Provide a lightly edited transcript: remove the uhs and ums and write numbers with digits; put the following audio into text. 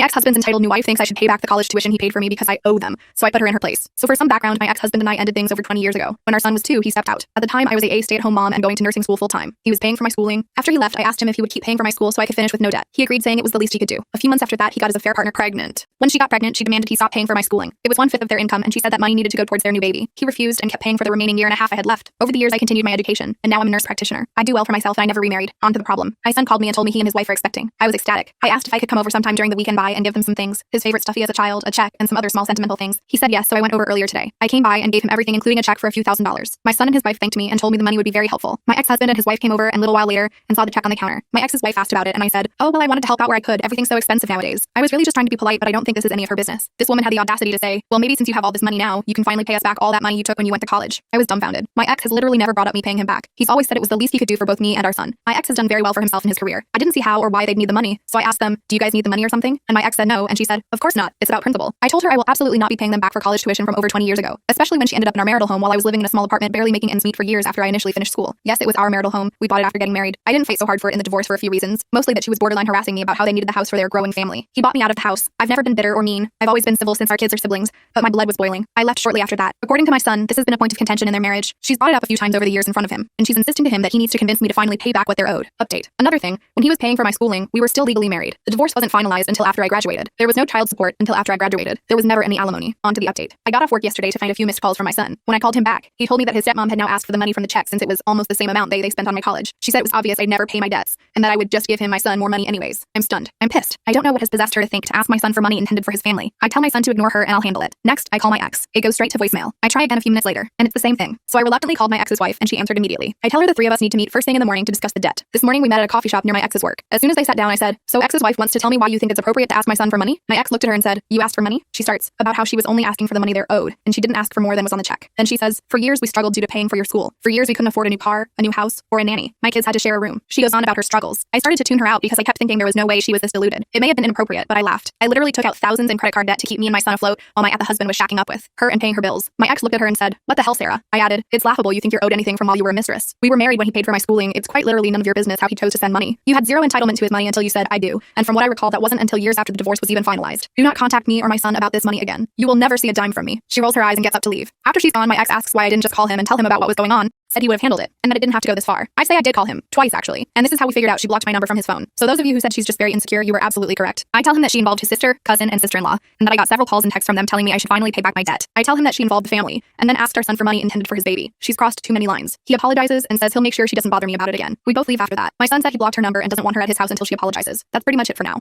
ex-husband's entitled new wife thinks I should pay back the college tuition he paid for me because I owe them, so I put her in her place. So for some background, my ex-husband and I ended things over 20 years ago. When our son was 2, he stepped out. At the time, I was a stay-at-home mom and going to nursing school full-time. He was paying for my schooling. After he left, I asked him if he would keep paying for my school so I could finish with no debt. He agreed, saying it was the least he could do. A few months after that, he got his affair partner pregnant. When she got pregnant, she demanded he stop paying for my schooling. It was 1/5 of their income, and she said that money needed to go towards their new baby. He refused and kept paying for the remaining year and a half I had left. Over the years, I continued my education, and now I'm a nurse practitioner. I do well for myself, and I never remarried. On to the problem. My son called me and told me he and his wife are expecting. I was ecstatic. I asked if I could come over sometime during the weekend by and give them some things, his favorite stuffy as a child, a check, and some other small sentimental things. He said yes, so I went over earlier today. I came by and gave him everything, including a check for a few $1,000s. My son and his wife thanked me and told me the money would be very helpful. My ex-husband and his wife came over and a little while later and saw the check on the counter. My ex's wife asked about it, and I said, oh, well, I wanted to help out where I could. Everything's so expensive nowadays. I was really just trying to be polite, but I don't think this is any of her business. This woman had the audacity to say, well, maybe since you have all this money now, you can finally pay us back all that money you took when you went to college. I was dumbfounded. My ex has literally never brought up me paying him back. He's always said it was the least he could do for both me and our son. My ex has done very well for himself in his career. I didn't see how or why they'd need the money, so I asked them, do you guys need the money or something? And my ex said no, and she said, of course not. It's about principle. I told her I will absolutely not be paying them back for college tuition from over 20 years ago, especially when she ended up in our marital home while I was living in a small apartment barely making ends meet for years after I initially finished school. Yes, it was our marital home. We bought it after getting married. I didn't fight so hard for it in the divorce for a few reasons, mostly that she was borderline harassing me about how they needed the house for their growing family. He bought me out of the house. I've never been bitter or mean. I've always been civil since our kids are siblings, but my blood was boiling. I left shortly after that. According to my son, this has been a point of contention in their marriage. She's brought it up a few times over the years in front of him, and she's insisting to him that he needs to convince me to finally pay back what they're owed. Update. Another thing, when he was paying for my schooling, we were still legally married. The divorce wasn't finalized until after I graduated. There was no child support until after I graduated. There was never any alimony. On to the update. I got off work yesterday to find a few missed calls from my son. When I called him back, he told me that his stepmom had now asked for the money from the check since it was almost the same amount they spent on my college. She said it was obvious I'd never pay my debts, and that I would just give him my son more money anyways. I'm stunned. I'm pissed. I don't know what has possessed her to think to ask my son for money intended for his family. I tell my son to ignore her and I'll handle it. Next, I call my ex. It goes straight to voicemail. I try again a few minutes later, and it's the same thing. So I reluctantly called my ex's wife, and she answered immediately. I tell her the three of us need to meet first thing in the morning to discuss the debt. This morning we met at a coffee shop near my ex's work. As soon as they sat down, I said, so ex's wife wants to tell me why you think it's appropriate to ask my son for money? My ex looked at her and said, you asked for money? She starts about how she was only asking for the money they're owed, and she didn't ask for more than was on the check. Then she says, for years we struggled due to paying for your school. For years we couldn't afford a new car, a new house, or a nanny. My kids had to share a room. She goes on about her struggles. I started to tune her out because I kept thinking there was no way she was this deluded. It may have been inappropriate, but I laughed. I literally took out thousands in credit card debt to keep me and my son afloat while my husband was shacking up with her and paying her bills. My ex looked at her and said, what the hell, Sarah? I added, it's laughable you think you're owed anything from while you were a mistress. We were married when he paid for my schooling. It's quite literally none of your business how he chose to send money. You had zero entitlement to his money until you said, I do. And from what I recall, that wasn't until years after the divorce was even finalized. Do not contact me or my son about this money again. You will never see a dime from me. She rolls her eyes and gets up to leave. After she's gone, my ex asks why I didn't just call him and tell him about what was going on. Said he would have handled it, and that it didn't have to go this far. I say I did call him, twice actually, and this is how we figured out she blocked my number from his phone. So those of you who said she's just very insecure, you were absolutely correct. I tell him that she involved his sister, cousin, and sister-in-law, and that I got several calls and texts from them telling me I should finally pay back my debt. I tell him that she involved the family, and then asked our son for money intended for his baby. She's crossed too many lines. He apologizes and says he'll make sure she doesn't bother me about it again. We both leave after that. My son said he blocked her number and doesn't want her at his house until she apologizes. That's pretty much it for now.